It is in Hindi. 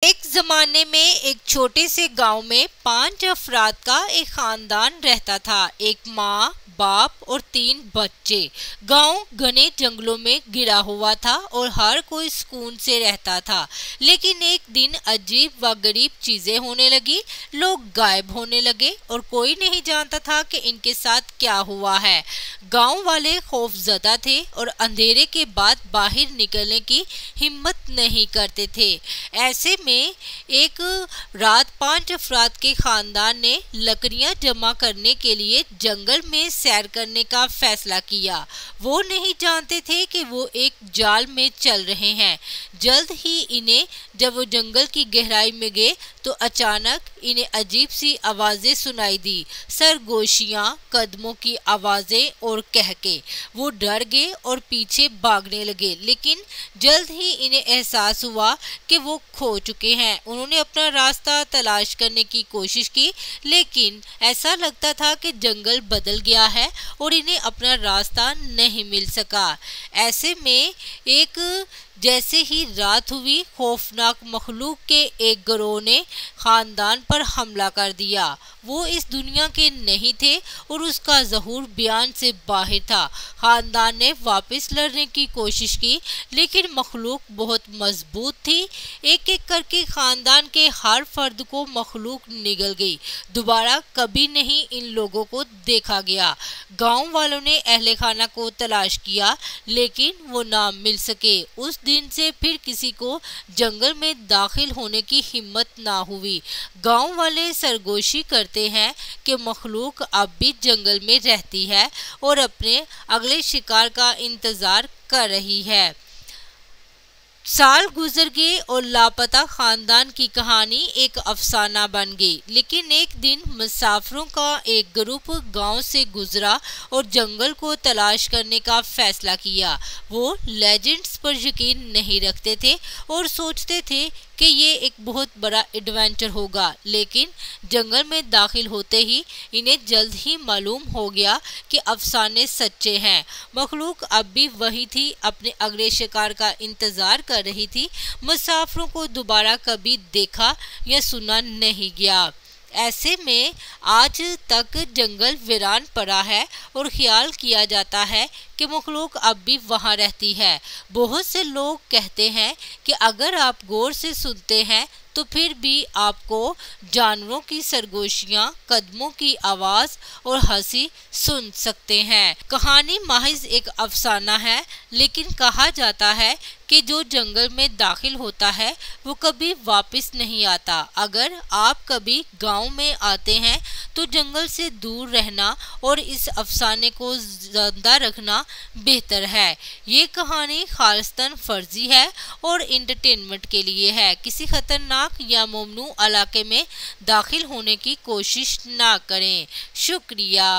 एक जमाने में एक छोटे से गांव में 5 अफराद का एक खानदान रहता था। एक माँ, बाप और 3 बच्चे। गांव घने जंगलों में घिरा हुआ था और हर कोई सुकून से रहता था। लेकिन एक दिन अजीब व गरीब चीजें होने लगी। लोग गायब होने लगे और कोई नहीं जानता था कि इनके साथ क्या हुआ है। गांव वाले खौफजदा थे और अंधेरे के बाद बाहर निकलने की हिम्मत नहीं करते थे। ऐसे में एक रात 5 अफराद के खानदान ने लकड़ियां जमा करने के लिए जंगल में सैर करने का फैसला किया। वो नहीं जानते थे कि वो एक जाल में चल रहे हैं। जल्द ही इन्हें जब वो जंगल की गहराई में गए तो अचानक इन्हें अजीब सी आवाजें सुनाई दी। सरगोशियां, कदमों की आवाजें और कहके। वो डर गए और पीछे भागने लगे, लेकिन जल्द ही इन्हें एहसास हुआ कि वो खो चुके हैं। उन्होंने अपना रास्ता तलाश करने की कोशिश की, लेकिन ऐसा लगता था कि जंगल बदल गया है और इन्हें अपना रास्ता नहीं मिल सका। ऐसे में जैसे ही रात हुई, खौफनाक मखलूक के एक गिरोह ने खानदान पर हमला कर दिया। वो इस दुनिया के नहीं थे और उसका ज़हूर बयान से बाहर था। खानदान ने वापस लड़ने की कोशिश की, लेकिन मखलूक बहुत मजबूत थी। एक एक करके खानदान के हर फर्द को मखलूक निगल गई। दोबारा कभी नहीं इन लोगों को देखा गया। गांव वालों ने अहले खाना को तलाश किया, लेकिन वो ना मिल सके। उस दिन से फिर किसी को जंगल में दाखिल होने की हिम्मत ना हुई। गांव वाले सरगोशी करते हैं कि मखलूक अब भी जंगल में रहती है और अपने अगले शिकार का इंतजार कर रही है। साल गुजर गए और लापता खानदान की कहानी एक अफसाना बन गई। लेकिन एक दिन मुसाफिरों का एक ग्रुप गांव से गुजरा और जंगल को तलाश करने का फैसला किया। वो लेजेंड्स पर यकीन नहीं रखते थे और सोचते थे कि ये एक बहुत बड़ा एडवेंचर होगा। लेकिन जंगल में दाखिल होते ही इन्हें जल्द ही मालूम हो गया कि अफसाने सच्चे हैं। मखलूक अब भी वही थी, अपने अगले शिकार का इंतजार कर रही थी। मुसाफिरों को दोबारा कभी देखा या सुना नहीं गया। ऐसे में आज तक जंगल वीरान पड़ा है और ख्याल किया जाता है कि मखलूक अब भी वहाँ रहती है। बहुत से लोग कहते हैं कि अगर आप गौर से सुनते हैं तो फिर भी आपको जानवरों की सरगोशियां, कदमों की आवाज और हंसी सुन सकते हैं। कहानी महज एक अफसाना है, लेकिन कहा जाता है कि जो जंगल में दाखिल होता है वो कभी वापस नहीं आता। अगर आप कभी गांव में आते हैं तो जंगल से दूर रहना और इस अफसाने को जिंदा रखना बेहतर है। ये कहानी खालिस्तान फर्जी है और एंटरटेनमेंट के लिए है। किसी खतरनाक या ममनू इलाके में दाखिल होने की कोशिश ना करें। शुक्रिया।